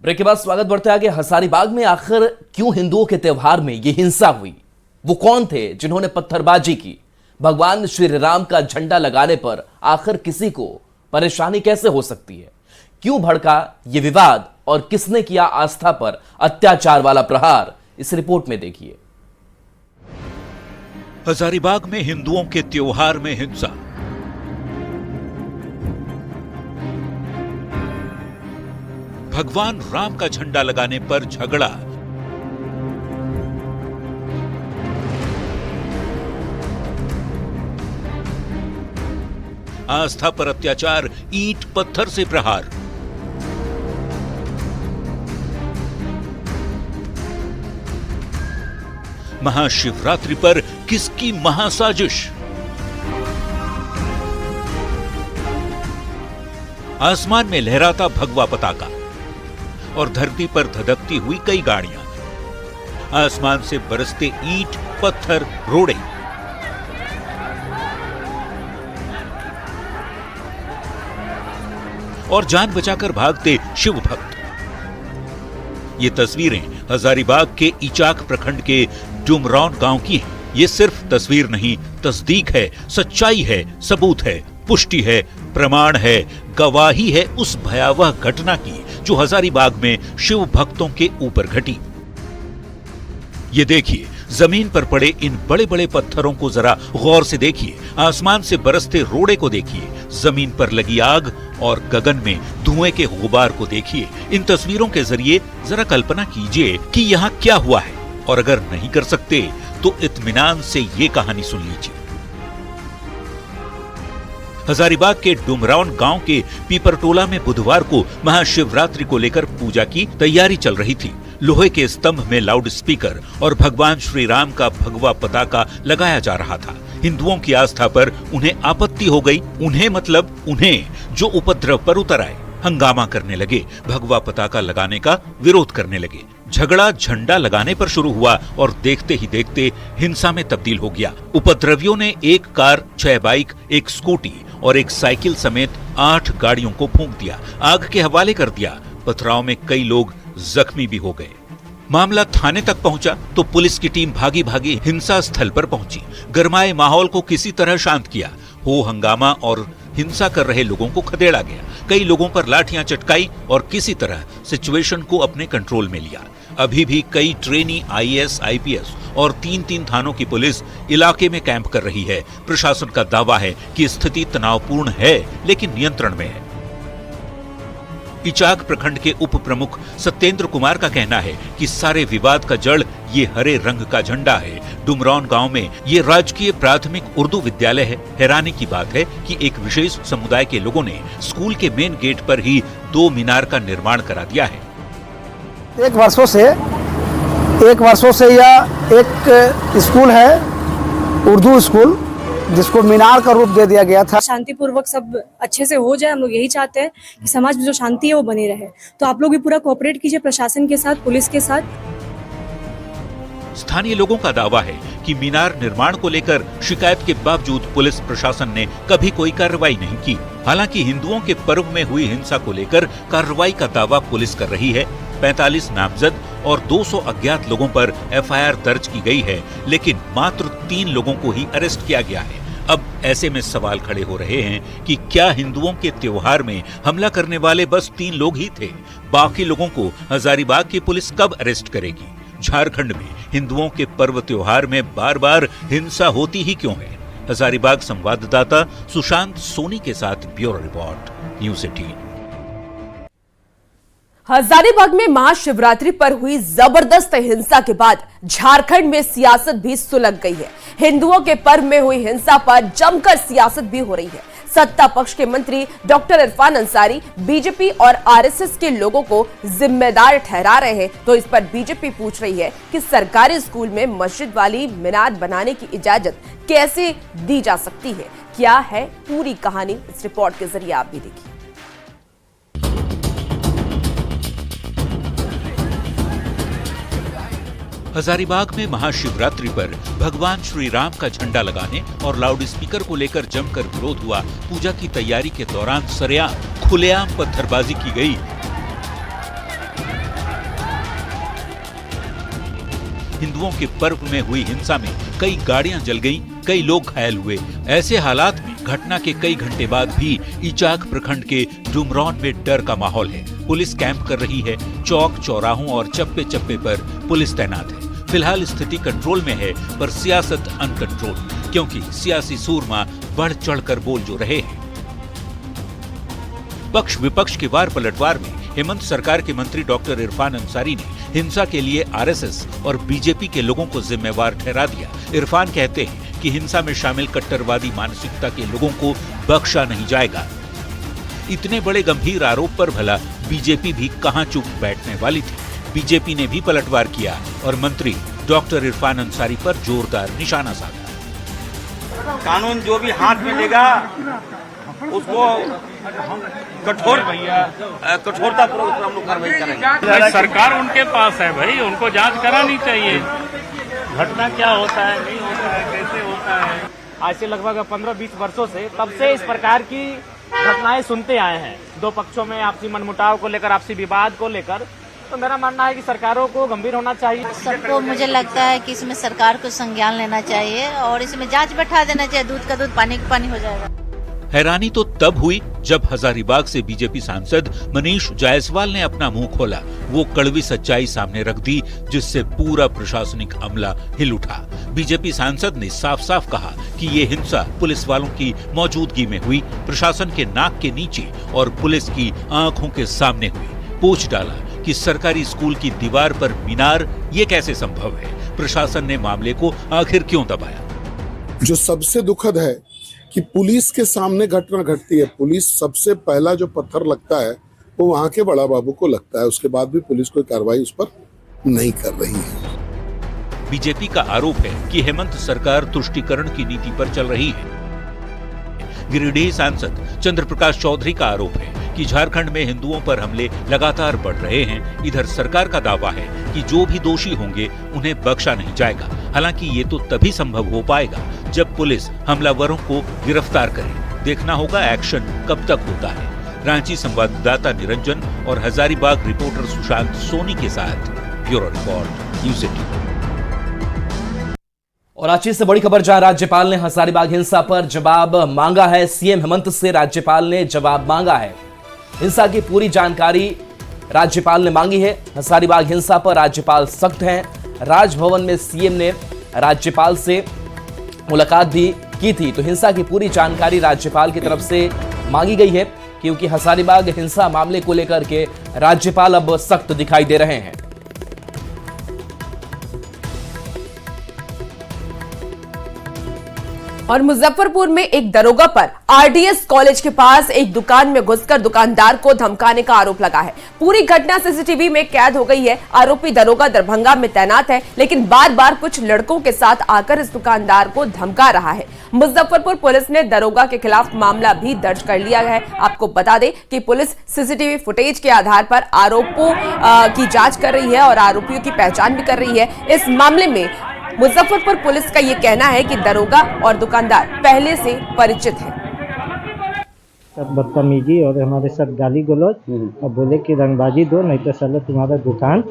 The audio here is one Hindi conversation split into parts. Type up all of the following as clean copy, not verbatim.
ब्रेक के बाद स्वागत बढ़ते आगे। हजारीबाग में आखिर क्यों हिंदुओं के त्योहार में यह हिंसा हुई? वो कौन थे जिन्होंने पत्थरबाजी की? भगवान श्री राम का झंडा लगाने पर आखिर किसी को परेशानी कैसे हो सकती है? क्यों भड़का यह विवाद और किसने किया आस्था पर अत्याचार वाला प्रहार? इस रिपोर्ट में देखिए। हजारीबाग में हिंदुओं के त्योहार में हिंसा। भगवान राम का झंडा लगाने पर झगड़ा। आस्था पर अत्याचार, ईंट पत्थर से प्रहार। महाशिवरात्रि पर किसकी महासाजिश? आसमान में लहराता भगवा पताका और धरती पर धधकती हुई कई गाड़ियां। आसमान से बरसते ईंट पत्थर रोड़े। और जान बचाकर भागते शिव भक्त। ये तस्वीरें हजारीबाग के इचाक प्रखंड के डुमरौन गांव की हैं। ये सिर्फ तस्वीर नहीं, तस्दीक है, सच्चाई है, सबूत है, पुष्टि है, प्रमाण है, गवाही है उस भयावह घटना की जो हजारीबाग में शिव भक्तों के ऊपर घटी। ये देखिए, जमीन पर पड़े इन बड़े बड़े पत्थरों को जरा गौर से देखिए। आसमान से बरसते रोड़े को देखिए। जमीन पर लगी आग और गगन में धुएं के गुबार को देखिए। इन तस्वीरों के जरिए जरा कल्पना कीजिए कि यहाँ क्या हुआ है, और अगर नहीं कर सकते तो इत्मीनान से ये कहानी सुन लीजिए। हजारीबाग के डुमरौन गांव के पीपरटोला में बुधवार को महाशिवरात्रि को लेकर पूजा की तैयारी चल रही थी। लोहे के स्तंभ में लाउड स्पीकर और भगवान श्री राम का भगवा पताका लगाया जा रहा था। हिंदुओं की आस्था पर उन्हें आपत्ति हो गई। उन्हें मतलब उन्हें जो उपद्रव पर उतर आए, हंगामा करने लगे, भगवा पताका लगाने का विरोध करने लगे। झगड़ा झंडा लगाने पर शुरू हुआ और देखते ही देखते हिंसा में तब्दील हो गया। उपद्रवियों ने एक कार, 6 बाइक, एक स्कूटी और एक साइकिल समेत 8 गाड़ियों को फूंक दिया, आग के हवाले कर दिया। पथराव में कई लोग जख्मी भी हो गए। मामला थाने तक पहुंचा तो पुलिस की टीम भागी भागी हिंसा स्थल पर पहुंची। गरमाए माहौल को किसी तरह शांत किया। हो हंगामा और हिंसा कर रहे लोगों को खदेड़ा गया। कई लोगों पर लाठियां चटकाई और किसी तरह सिचुएशन को अपने कंट्रोल में लिया। अभी भी कई ट्रेनी आईएएस, आईपीएस और 3-3 थानों की पुलिस इलाके में कैंप कर रही है। प्रशासन का दावा है कि स्थिति तनावपूर्ण है लेकिन नियंत्रण में है। इचाक प्रखंड के उप प्रमुख सत्येंद्र कुमार का कहना है कि सारे विवाद का जड़ ये हरे रंग का झंडा है। डुमरौन गांव में ये राजकीय प्राथमिक उर्दू विद्यालय है। हैरानी की बात है कि एक विशेष समुदाय के लोगों ने स्कूल के मेन गेट पर ही 2 मीनार का निर्माण करा दिया है। एक वर्षों से यह एक स्कूल है, उर्दू स्कूल, जिसको मीनार का रूप दे दिया गया था। शांतिपूर्वक सब अच्छे से हो जाए, हम लोग यही चाहते हैं कि समाज में जो शांति है वो बनी रहे। तो आप लोग भी पूरा कोऑपरेट कीजिए प्रशासन के साथ, पुलिस के साथ। स्थानीय लोगों का दावा है कि मीनार निर्माण को लेकर शिकायत के बावजूद पुलिस प्रशासन ने कभी कोई कार्रवाई नहीं की। हालांकि हिंदुओं के पर्व में हुई हिंसा को लेकर कार्रवाई का दावा पुलिस कर रही है। 45 नामजद और 200 अज्ञात लोगों पर एफआईआर दर्ज की गई है, लेकिन मात्र 3 लोगों को ही अरेस्ट किया गया है। अब ऐसे में सवाल खड़े हो रहे हैं कि क्या हिंदुओं के त्योहार में हमला करने वाले बस 3 लोग ही थे? बाकी लोगों को हजारीबाग की पुलिस कब अरेस्ट करेगी? झारखंड में हिंदुओं के पर्व त्योहार में बार बार हिंसा होती ही क्यों है? हजारीबाग संवाददाता सुशांत सोनी के साथ ब्यूरो रिपोर्ट, न्यूज़ 18। हजारीबाग में महाशिवरात्रि पर हुई जबरदस्त हिंसा के बाद झारखंड में सियासत भी सुलग गई है। हिंदुओं के पर्व में हुई हिंसा पर जमकर सियासत भी हो रही है। सत्ता पक्ष के मंत्री डॉक्टर इरफान अंसारी बीजेपी और आरएसएस के लोगों को जिम्मेदार ठहरा रहे हैं, तो इस पर बीजेपी पूछ रही है कि सरकारी स्कूल में मस्जिद वाली मीनार बनाने की इजाजत कैसे दी जा सकती है। क्या है पूरी कहानी, इस रिपोर्ट के जरिए आप भी देखिए। हजारीबाग में महाशिवरात्रि पर भगवान श्री राम का झंडा लगाने और लाउड स्पीकर को लेकर जमकर विरोध हुआ। पूजा की तैयारी के दौरान सरेआम खुलेआम पत्थरबाजी की गई। हिंदुओं के पर्व में हुई हिंसा में कई गाड़ियां जल गईं, कई लोग घायल हुए। ऐसे हालात में घटना के कई घंटे बाद भी इचाक प्रखंड के डुमरौन में डर का माहौल है। पुलिस कैंप कर रही है, चौक चौराहों और चप्पे चप्पे पर पुलिस तैनात है। फिलहाल स्थिति कंट्रोल में है, पर सियासत अनकंट्रोल, क्योंकि सियासी सूरमा बढ़ चढ़कर बोल जो रहे हैं। पक्ष विपक्ष के वार पलटवार में हेमंत सरकार के मंत्री डॉक्टर इरफान अंसारी ने हिंसा के लिए आरएसएस और बीजेपी के लोगों को जिम्मेवार ठहरा दिया। इरफान कहते हैं कि हिंसा में शामिल कट्टरवादी मानसिकता के लोगों को बख्शा नहीं जाएगा। इतने बड़े गंभीर आरोप पर भला बीजेपी भी कहां चुप बैठने वाली थी। बीजेपी ने भी पलटवार किया और मंत्री डॉक्टर इरफान अंसारी पर जोरदार निशाना साधा। कानून जो भी हाथ में लेगा उसको कठोरता पूर्वक हम लोग कार्रवाई करेंगे। सरकार उनके पास है भाई, उनको जांच करानी चाहिए। घटना क्या होता है, नहीं होता है, कैसे होता है। आज से लगभग 15-20 वर्षों से तब से इस प्रकार की घटनाएं सुनते आए हैं, दो पक्षों में आपसी मनमुटाव को लेकर, आपसी विवाद को लेकर। तो मेरा मानना है कि सरकारों को गंभीर होना चाहिए। सबको मुझे लगता है कि इसमें सरकार को संज्ञान लेना चाहिए और इसमें जांच बैठा देना चाहिए। दूध का दूध, पानी का पानी हो जाएगा। हैरानी तो तब हुई जब हजारीबाग से बीजेपी सांसद मनीष जायसवाल ने अपना मुंह खोला। वो कड़वी सच्चाई सामने रख दी, जिससे पूरा प्रशासनिक अमला हिल उठा। बीजेपी सांसद ने साफ साफ कहा कि ये हिंसा पुलिस वालों की मौजूदगी में हुई, प्रशासन के नाक के नीचे और पुलिस की आंखों के सामने हुई। पूछ डाला कि सरकारी स्कूल की दीवार पर मीनार, ये कैसे संभव है? प्रशासन ने मामले को आखिर क्यों दबाया? जो सबसे दुखद है कि पुलिस के सामने घटना घटती है, पुलिस सबसे पहला जो पत्थर लगता है वो वहां के बड़ा बाबू को लगता है। उसके बाद भी पुलिस कोई कार्रवाई उस पर नहीं कर रही है। बीजेपी का आरोप है कि हेमंत सरकार तुष्टीकरण की नीति पर चल रही है। गिरिडीह सांसद चंद्र प्रकाश चौधरी का आरोप है कि झारखंड में हिंदुओं पर हमले लगातार बढ़ रहे हैं। इधर सरकार का दावा है कि जो भी दोषी होंगे उन्हें बख्शा नहीं जाएगा। हालांकि ये तो तभी संभव हो पाएगा जब पुलिस हमलावरों को गिरफ्तार करे। देखना होगा एक्शन कब तक होता है। रांची संवाददाता निरंजन और हजारीबाग रिपोर्टर सुशांत सोनी के साथ ब्यूरो रिपोर्ट, न्यूज़ 18। और रांची से बड़ी खबर, जहां राज्यपाल ने हजारीबाग हिंसा पर जवाब मांगा है। सीएम हेमंत से राज्यपाल ने जवाब मांगा है। हिंसा की पूरी जानकारी राज्यपाल ने मांगी है। हजारीबाग हिंसा पर राज्यपाल सख्त हैं। राजभवन में सीएम ने राज्यपाल से मुलाकात भी की थी, तो हिंसा की पूरी जानकारी राज्यपाल की तरफ से मांगी गई है, क्योंकि हजारीबाग हिंसा मामले को लेकर के राज्यपाल अब सख्त दिखाई दे रहे हैं। और मुजफ्फरपुर में एक दरोगा पर आरडीएस कॉलेज के पास एक दुकान में घुसकर दुकानदार को धमकाने का आरोप लगा है। पूरी घटना सीसीटीवी में कैद हो गई है। आरोपी दरोगा दरभंगा में तैनात है, लेकिन बार बार कुछ लड़कों के साथ आकर इस दुकानदार को धमका रहा है। मुजफ्फरपुर पुलिस ने दरोगा के खिलाफ मामला भी दर्ज कर लिया है। आपको बता दें कि पुलिस सीसीटीवी फुटेज के आधार पर आरोपों की जांच कर रही है और आरोपियों की पहचान भी कर रही है। इस मामले में मुजफ्फरपुर पुलिस का यह कहना है कि दरोगा और दुकानदार पहले से परिचित हैं। बदतमीजी और हमारे साथ गाली गलौज और बोले कि रंगबाजी दो, नहीं तो साला तुम्हारा दुकान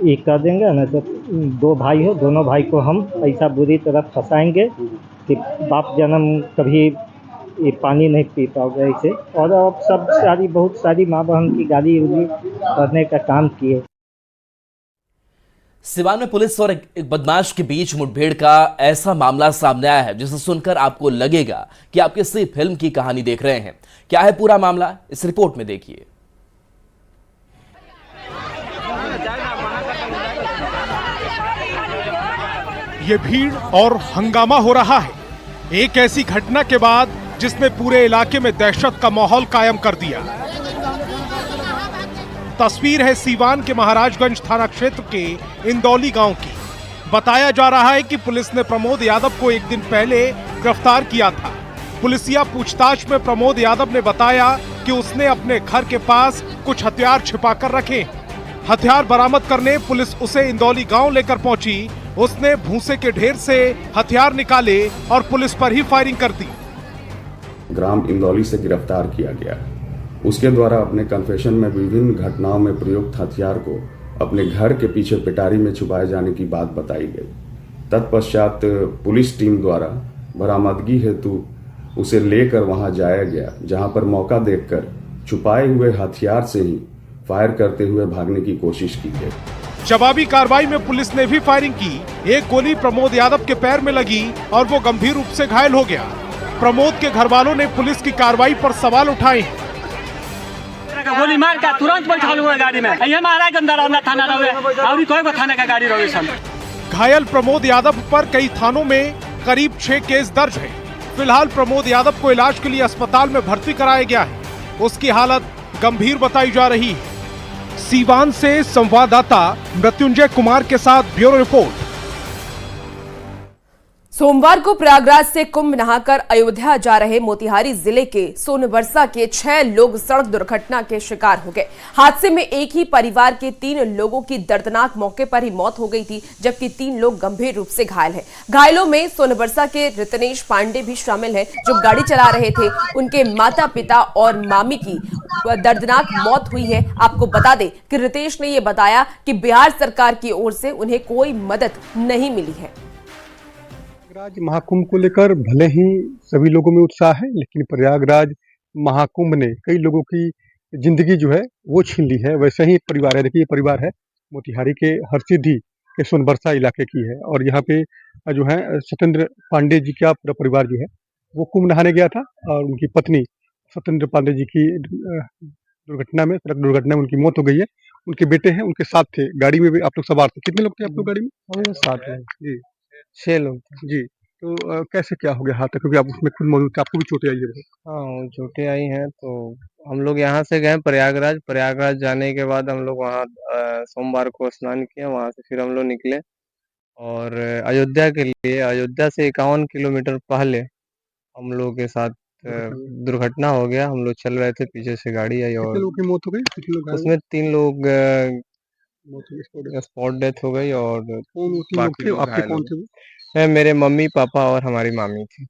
ये कर देंगे, नहीं तो दो भाई हो, दोनों भाई को हम ऐसा बुरी तरह फंसाएंगे कि बाप जन्म कभी ये पानी नहीं पी पाओगे ऐसे। और अब सब बहुत सारी माँ बहन की गाली उली करने का काम किए। सिवान में पुलिस और एक बदमाश के बीच मुठभेड़ का ऐसा मामला सामने आया है जिसे सुनकर आपको लगेगा कि आप किसी फिल्म की कहानी देख रहे हैं। क्या है पूरा मामला, इस रिपोर्ट में देखिए। ये भीड़ और हंगामा हो रहा है एक ऐसी घटना के बाद जिसने पूरे इलाके में दहशत का माहौल कायम कर दिया। तस्वीर है सीवान के महाराजगंज थाना क्षेत्र के इंदौली गांव की। बताया जा रहा है कि पुलिस ने प्रमोद यादव को एक दिन पहले गिरफ्तार किया था। पुलिसिया पूछताछ में प्रमोद यादव ने बताया कि उसने अपने घर के पास कुछ हथियार छिपा कर रखे। हथियार बरामद करने पुलिस उसे इंदौली गांव लेकर पहुंची। उसने भूसे के ढेर से हथियार निकाले और पुलिस पर ही फायरिंग कर दी। ग्राम इंदौली से गिरफ्तार किया गया। उसके द्वारा अपने कन्फेशन में विभिन्न घटनाओं में प्रयुक्त हथियार को अपने घर के पीछे पिटारी में छुपाए जाने की बात बताई गई। तत्पश्चात पुलिस टीम द्वारा बरामदगी हेतु उसे लेकर वहां जाया गया, जहां पर मौका देखकर छुपाए हुए हथियार से ही फायर करते हुए भागने की कोशिश की गई। जवाबी कार्रवाई में पुलिस ने भी फायरिंग की। एक गोली प्रमोद यादव के पैर में लगी और वो गंभीर रूप से घायल हो गया। प्रमोद के घर वालों ने पुलिस की कार्रवाई पर सवाल उठाए हैं। गोली मार के तुरंत बैठा हुआ गाड़ी में, ये महाराज अंदर थाना रहे और कोई को थाने का गाड़ी रहे सन। घायल प्रमोद यादव पर कई थानों में करीब 6 केस दर्ज है। फिलहाल प्रमोद यादव को इलाज के लिए अस्पताल में भर्ती कराया गया है। उसकी हालत गंभीर बताई जा रही है। सीवान से संवाददाता मृत्युंजय कुमार के साथ ब्यूरो रिपोर्ट। सोमवार को प्रयागराज से कुंभ नहाकर अयोध्या जा रहे मोतिहारी जिले के सोनबरसा के 6 लोग सड़क दुर्घटना के शिकार हो गए। हादसे में एक ही परिवार के 3 लोगों की दर्दनाक मौके पर ही मौत हो गई थी, जबकि 3 लोग गंभीर रूप से घायल हैं। घायलों में सोनबरसा के रितनेश पांडे भी शामिल हैं, जो गाड़ी चला रहे थे। उनके माता पिता और मामी की दर्दनाक मौत हुई है। आपको बता दें कि रितेश ने यह बताया कि बिहार सरकार की ओर से उन्हें कोई मदद नहीं मिली है। प्रयागराज महाकुंभ को लेकर भले ही सभी लोगों में उत्साह है, लेकिन प्रयागराज महाकुंभ ने कई लोगों की जिंदगी जो है वो छीन ली है। वैसे ही एक परिवार है, देखिए ये परिवार है मोतिहारी के हरसिद्धि के सोनबरसा इलाके की है, और यहाँ पे जो है सत्येंद्र पांडे जी का पूरा परिवार जो है वो कुंभ नहाने गया था, और उनकी पत्नी सत्येंद्र पांडे जी की दुर्घटना में, सड़क दुर्घटना में उनकी मौत हो गई है। उनके बेटे हैं, उनके साथ थे, गाड़ी में भी आप लोग सवार थे। कितने लोग थे आप लोग गाड़ी में? हम 7 हैं जी, 6 लोग जी। तो कैसे क्या हो गया हाथ, क्योंकि आप उसमें खुद मौजूद थे, आपको भी चोटें आई है? हाँ, चोटें आई हैं। तो हम लोग यहाँ से गए प्रयागराज जाने के बाद हम लोग वहाँ सोमवार को स्नान किया, वहाँ से फिर हम लोग निकले और अयोध्या के लिए। अयोध्या से 51 किलोमीटर पहले हम लोग के साथ दुर्घटना हो गया। हम लोग चल रहे थे, पीछे से गाड़ी आई और लोगों की मौत हो गई। उसमें 3 लोग स्पॉट डेथ हो गई और बाकी लोग आपके कौन थे? मेरे मम्मी पापा और हमारी मामी थी।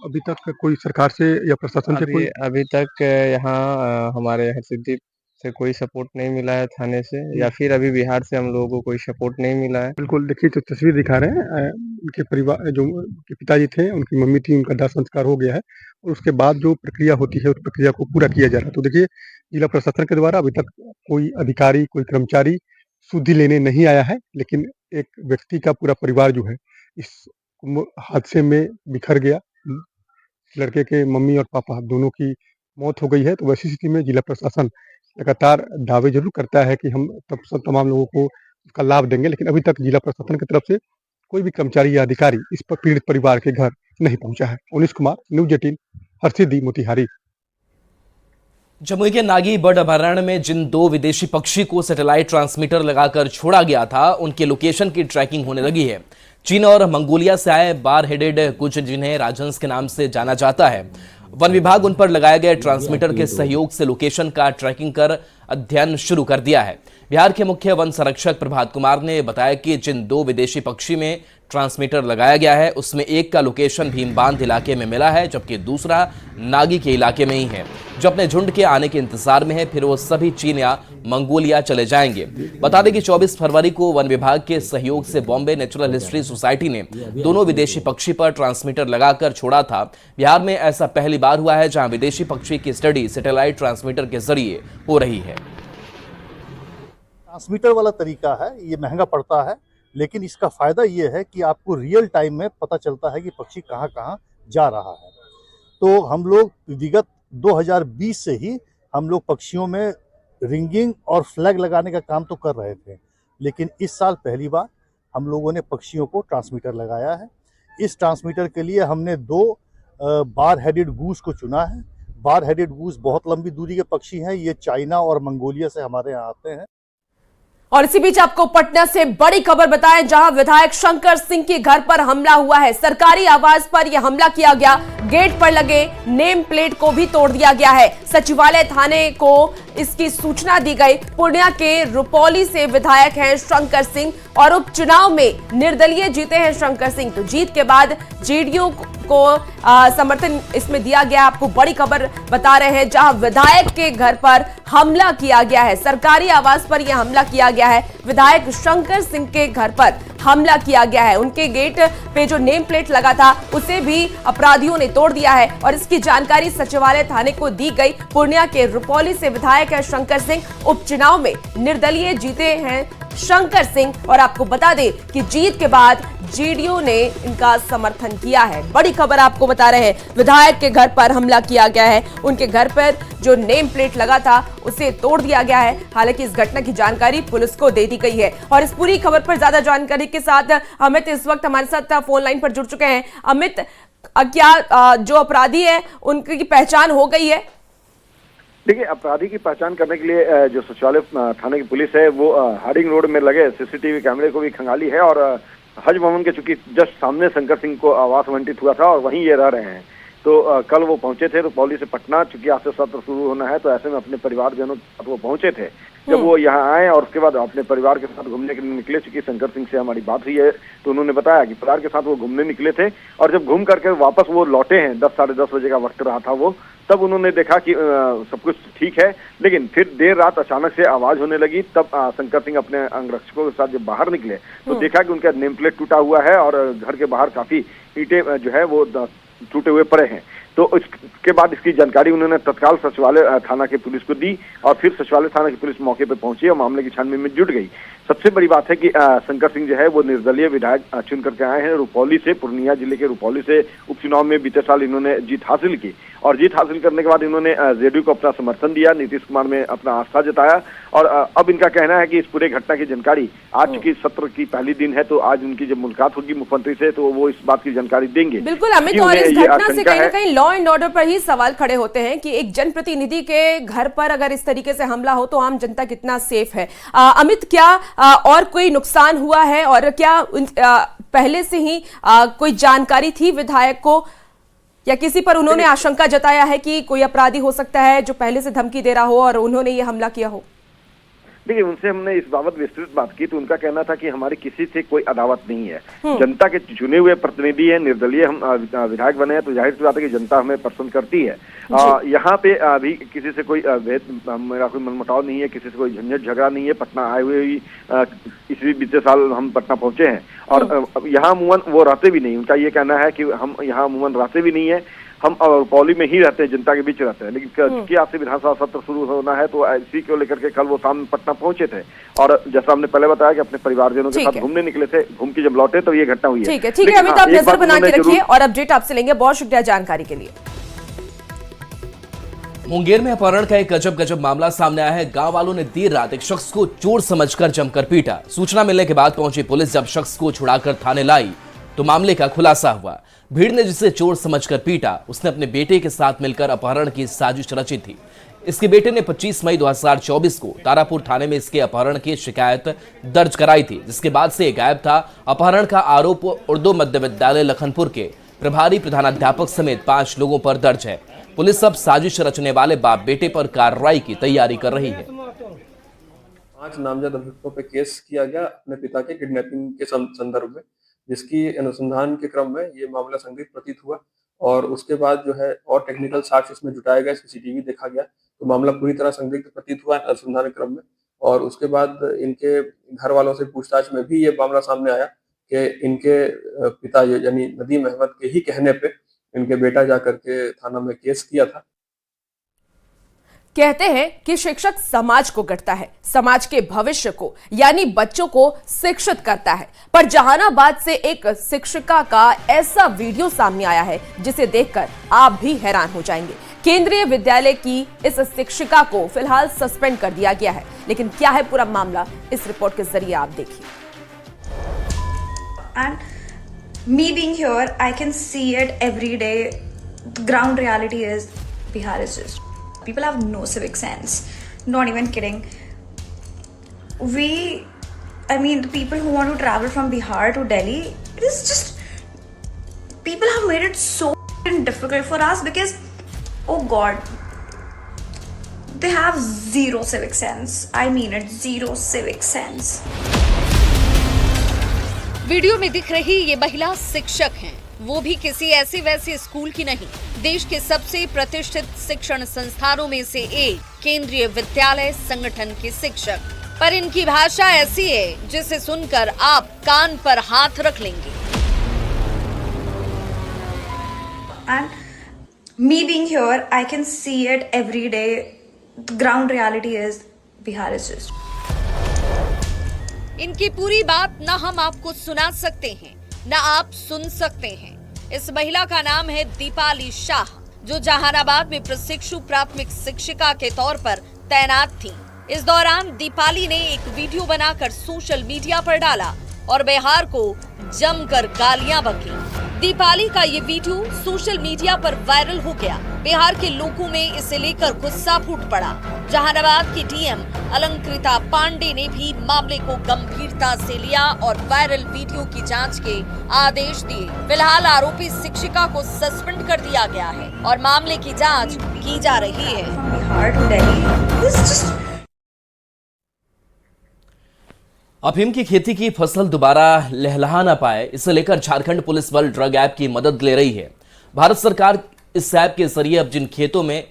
अभी तक कोई सरकार से या प्रशासन से कोई? अभी तक यहाँ हमारे हरसिद्धि से कोई सपोर्ट नहीं मिला है थाने से, या फिर अभी बिहार से हम लोगों को कोई सपोर्ट नहीं मिला है। बिल्कुल, देखिए तो तस्वीर दिखा रहे हैं उनके परिवार, जो उनके पिताजी थे, उनकी मम्मी थी, उनका दाह संस्कार हो गया है और उसके बाद जो प्रक्रिया होती है उस प्रक्रिया को पूरा किया जा रहा है। तो देखिए जिला प्रशासन के द्वारा अभी तक कोई अधिकारी, कोई कर्मचारी सुधि लेने नहीं आया है, लेकिन एक व्यक्ति का पूरा परिवार जो है इस हादसे में बिखर गया। लड़के के मम्मी और पापा दोनों की मौत हो गई है। तो वैसी स्थिति में जिला प्रशासन लगातार दावे जरूर करता है कि हम तमाम लोगों को उसका लाभ देंगे, लेकिन अभी तक जिला प्रशासन की तरफ से कोई भी कर्मचारी या अधिकारी इस पीड़ित परिवार के घर नहीं पहुंचा है। उनिश कुमार, न्यूज 18, हरसिद्धि, मोतिहारी। जमुई के नागी बर्ड अभयारण्य में जिन 2 विदेशी पक्षी को सैटेलाइट ट्रांसमीटर लगाकर छोड़ा गया था, उनके लोकेशन की ट्रैकिंग होने लगी है। चीन और मंगोलिया से आए बार हेडेड कुछ, जिन्हें राजहंस के नाम से जाना जाता है, वन विभाग उन पर लगाए गए ट्रांसमीटर के सहयोग से लोकेशन का ट्रैकिंग कर अध्ययन शुरू कर दिया है। बिहार के मुख्य वन संरक्षक प्रभात कुमार ने बताया कि जिन 2 विदेशी पक्षी में ट्रांसमीटर लगाया गया है, उसमें एक का लोकेशन भीमबांध इलाके में मिला है, जबकि दूसरा नागी के इलाके में ही है, जो अपने झुंड के आने के इंतजार में है। फिर वो सभी चीन या मंगोलिया चले जाएंगे। बता दें कि 24 फरवरी को वन विभाग के सहयोग से बॉम्बे नेचुरल हिस्ट्री सोसाइटी ने दोनों विदेशी पक्षी पर ट्रांसमीटर लगाकर छोड़ा था। बिहार में ऐसा पहली बार हुआ है जहां विदेशी पक्षी की स्टडी सैटेलाइट ट्रांसमीटर के जरिए हो रही है। ट्रांसमीटर वाला तरीका है, ये महंगा पड़ता है, लेकिन इसका फायदा ये है कि आपको रियल टाइम में पता चलता है कि पक्षी कहाँ कहाँ जा रहा है। तो हम लोग विगत 2020 से ही हम लोग पक्षियों में रिंगिंग और फ्लैग लगाने का काम तो कर रहे थे, लेकिन इस साल पहली बार हम लोगों ने पक्षियों को ट्रांसमीटर लगाया है। इस ट्रांसमीटर के लिए हमने 2 बार हेडेड गूस को चुना है। बार हेडेड गूस बहुत लंबी दूरी के पक्षी हैं, ये चाइना और मंगोलिया से हमारे यहाँ आते हैं। और इसी बीच आपको पटना से बड़ी खबर बताएं, जहां विधायक शंकर सिंह के घर पर हमला हुआ है। सरकारी आवास पर यह हमला किया गया। गेट पर लगे नेम प्लेट को भी तोड़ दिया गया है। सचिवालय थाने को इसकी सूचना दी गई। पूर्णिया के रुपौली से विधायक हैं शंकर सिंह और उपचुनाव में निर्दलीय जीते हैं शंकर सिंह। तो जीत के बाद जेडीयू को समर्थन इसमें दिया गया। आपको बड़ी खबर बता रहे हैं, जहां विधायक के घर पर हमला किया गया है, सरकारी आवास पर यह हमला किया गया है। विधायक शंकर सिंह के घर पर हमला किया गया है। उनके गेट पे जो नेम प्लेट लगा था उसे भी अपराधियों ने तोड़ दिया है और इसकी जानकारी सचिवालय थाने को दी गई। पूर्णिया के रुपौली से विधायक है शंकर सिंह। उपचुनाव में निर्दलीय जीते हैं शंकर सिंह और आपको बता दें कि जीत के बाद जेडीयू ने इनका समर्थन किया है। बड़ी खबर आपको बता रहे हैं, विधायक के घर पर हमला किया गया है। उनके घर पर जो नेम प्लेट लगा था उसे तोड़ दिया गया है। हालांकि इस घटना की जानकारी पुलिस को दे दी गई है। और इस पूरी खबर पर ज्यादा जानकारी के साथ अमित इस वक्त हमारे साथ फोन लाइन पर जुड़ चुके हैं। अमित, क्या जो अपराधी है उनकी पहचान हो गई है? देखिए, अपराधी की पहचान करने के लिए जो सचिवालय थाने की पुलिस है वो हार्डिंग रोड में लगे सीसीटीवी कैमरे को भी खंगाली है और हज भवन के चूंकि जस्ट सामने शंकर सिंह को आवास आवंटित हुआ था और वहीं ये रह रहे हैं, तो कल वो पहुंचे थे रुपौली से पटना। चूंकि आज से सत्र शुरू होना है तो ऐसे में अपने परिवारजनों के साथ वो पहुंचे थे। जब वो यहाँ आए और उसके बाद अपने परिवार के साथ घूमने के लिए निकले, चूंकि शंकर सिंह से हमारी बात हुई है तो उन्होंने बताया कि परिवार के साथ वो घूमने निकले थे और जब घूम करके वापस वो लौटे हैं, 10 साढ़े 10 बजे का वक्त रहा था वो, तब उन्होंने देखा कि सब कुछ ठीक है। लेकिन फिर देर रात अचानक से आवाज होने लगी। तब शंकर सिंह अपने अंगरक्षकों के साथ जब बाहर निकले तो देखा कि उनका नेम प्लेट टूटा हुआ है और घर के बाहर काफी ईंटें जो है वो टूटे हुए पड़े हैं। तो इसके बाद इसकी जानकारी उन्होंने तत्काल सचिवालय थाना की पुलिस को दी और फिर सचिवालय थाना की पुलिस मौके पर पहुंची और मामले की छानबीन में जुट गई। सबसे बड़ी बात है कि शंकर सिंह जो है वो निर्दलीय विधायक चुन करके आए हैं रुपौली से। पूर्णिया जिले के रुपौली से उपचुनाव में बीते साल इन्होंने जीत हासिल की और जीत हासिल करने के बाद इन्होंने जेडीयू को अपना समर्थन दिया, नीतीश कुमार में अपना आस्था जताया और अब इनका कहना है कि इस पूरे घटना की जानकारी आज की सत्र की पहली दिन है तो आज उनकी जब मुलाकात होगी मुख्यमंत्री से तो वो इस बात की जानकारी देंगे। बिल्कुल अमित, और इस घटना से कहीं ना कहीं लॉ एंड ऑर्डर पर ही सवाल खड़े होते हैं कि एक जनप्रतिनिधि के घर पर अगर इस तरीके से हमला हो तो आम जनता कितना सेफ है। अमित, क्या और कोई नुकसान हुआ है और क्या पहले से ही कोई जानकारी थी विधायक को या किसी पर उन्होंने आशंका जताया है कि कोई अपराधी हो सकता है जो पहले से धमकी दे रहा हो और उन्होंने ये हमला किया हो? देखिए, उनसे हमने इस बाबत विस्तृत बात की तो उनका कहना था कि हमारी किसी से कोई अदावत नहीं है, जनता के चुने हुए प्रतिनिधि है, निर्दलीय हम विधायक बने हैं तो जाहिर सी बात है कि जनता हमें पसंद करती है। यहाँ पे अभी किसी से कोई मेरा कोई मनमुटाव नहीं है, किसी से कोई झंझट झगड़ा नहीं है। पटना आए हुए ही इसी बीते साल हम पटना पहुंचे हैं और यहाँ अमूमन वो रहते भी नहीं। उनका ये कहना है कि हम यहाँ अमूमन रहते भी नहीं है, हम रुपौली में ही रहते हैं, जनता के बीच रहते हैं। लेकिन क्योंकि आज से विधानसभा सत्र शुरू होना है तो इसी को लेकर के कल वो शाम पटना पहुंचे थे और जैसा हमने पहले बताया कि अपने परिवारजनों के साथ घूमने निकले थे, घूम के जब लौटे तो ये घटना हुई है। ठीक है अमित, आप नजर बना के रखिए और अपडेट आपसे लेंगे। बहुत शुक्रिया जानकारी के लिए। मुंगेर में अपहरण का एक गजब मामला सामने आया है। गांव वालों ने देर रात एक शख्स को चोर समझकर जमकर पीटा। सूचना मिलने के बाद पहुंची पुलिस जब शख्स को छुड़ाकर थाने लाई तो मामले का खुलासा हुआ। भीड़ ने जिसे चोर समझकर पीटा उसने अपने बेटे के साथ मिलकर अपहरण की साजिश रची थी। इसके बेटे ने 25 मई 2024 को तारापुर थाने में इसके अपहरण की शिकायत दर्ज कराई थी, जिसके बाद से गायब था। अपहरण का आरोप उर्दू मध्य विद्यालय लखनपुर के प्रभारी प्रधानाध्यापक समेत 5 लोगों पर दर्ज है। पुलिस अब साजिश रचने वाले बाप बेटे पर कार्रवाई की तैयारी कर रही है। 5 नामजद अभियुक्तों पर केस किया गया अपने पिता के किडनैपिंग के संदर्भ में, जिसकी अनुसंधान के क्रम में ये मामला संदिग्ध प्रतीत हुआ और उसके बाद जो है और टेक्निकल साक्ष्य इसमें जुटाए गए, सीसीटीवी देखा गया तो मामला पूरी तरह संदिग्ध प्रतीत हुआ अनुसंधान के क्रम में। और उसके बाद इनके घर वालों से पूछताछ में भी ये मामला सामने आया कि इनके पिता यानी नदीम अहमद के ही कहने पे इनके बेटा जाकर के थाना में केस किया था। कहते हैं कि शिक्षक समाज को गढ़ता है, समाज के भविष्य को यानी बच्चों को शिक्षित करता है। पर जहानाबाद से एक शिक्षिका का ऐसा वीडियो सामने आया है जिसे देखकर आप भी हैरान हो जाएंगे। केंद्रीय विद्यालय की इस शिक्षिका को फिलहाल सस्पेंड कर दिया गया है, लेकिन क्या है पूरा मामला इस रिपोर्ट के जरिए आप देखिए। Me being here, I can see it every day. The ground reality is Bihar is just people have no civic sense. Not even kidding. I mean, the people who want to travel from Bihar to Delhi, it is just people have made it so difficult for us because, oh God, they have zero civic sense. I mean it, zero civic sense. Video में दिख रही ये महिला शिक्षक हैं। वो भी किसी ऐसे वैसे स्कूल की नहीं, देश के सबसे प्रतिष्ठित शिक्षण संस्थानों में से एक केंद्रीय विद्यालय संगठन के शिक्षक। पर इनकी भाषा ऐसी है जिसे सुनकर आप कान पर हाथ रख लेंगे। And me being here, I can see it every day. The ground reality is Bihar is just. इनकी पूरी बात न हम आपको सुना सकते हैं, न आप सुन सकते हैं। इस महिला का नाम है दीपाली शाह, जो जहानाबाद में प्रशिक्षु प्राथमिक शिक्षिका के तौर पर तैनात थी। इस दौरान दीपाली ने एक वीडियो बनाकर सोशल मीडिया पर डाला और बिहार को जमकर गालियां बकीं। दीपाली का ये वीडियो सोशल मीडिया पर वायरल हो गया। बिहार के लोगों में इसे लेकर गुस्सा फूट पड़ा। जहानाबाद की डीएम अलंकृता पांडे ने भी मामले को गंभीरता से लिया और वायरल वीडियो की जांच के आदेश दिए। फिलहाल आरोपी शिक्षिका को सस्पेंड कर दिया गया है और मामले की जांच की जा रही है। अफीम की खेती की फसल दोबारा लहलहा न पाए, इसे लेकर झारखंड पुलिस बल ड्रग ऐप की मदद ले रही है। भारत सरकार इस ऐप के जरिए अब जिन खेतों में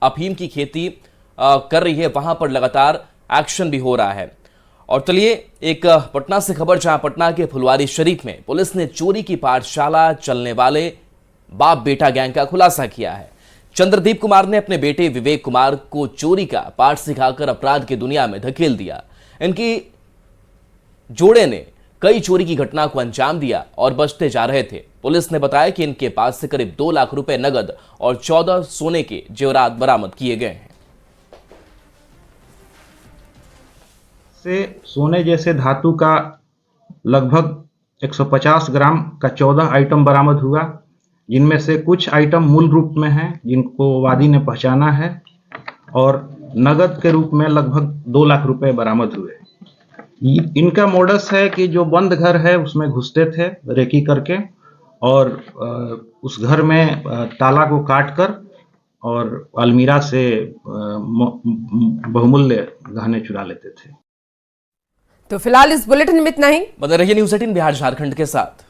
अफीम की खेती कर रही है वहां पर लगातार एक्शन भी हो रहा है। और चलिए एक पटना से खबर, जहां पटना के फुलवारी शरीफ में पुलिस ने चोरी की पाठशाला चलने वाले बाप बेटा गैंग का खुलासा किया है। चंद्रदीप कुमार ने अपने बेटे विवेक कुमार को चोरी का पाठ सिखाकर अपराध की दुनिया में धकेल दिया। इनकी जोड़े ने कई चोरी की घटना को अंजाम दिया और बचते जा रहे थे। पुलिस ने बताया कि इनके पास से करीब 2 लाख रुपए नगद और 14 सोने के जेवरात बरामद किए गए हैं। से सोने जैसे धातु का लगभग 150 ग्राम का 14 आइटम बरामद हुआ, जिनमें से कुछ आइटम मूल रूप में हैं जिनको वादी ने पहचाना है, और नगद के रूप में लगभग 2 लाख रुपए बरामद हुए। इनका मोडस है कि जो बंद घर है उसमें घुसते थे रेकी करके, और उस घर में ताला को काट कर और अलमीरा से बहुमूल्य गहने चुरा लेते थे। तो फिलहाल इस बुलेटिन में इतना ही। बने रहिए न्यूज़ 18 बिहार झारखंड के साथ।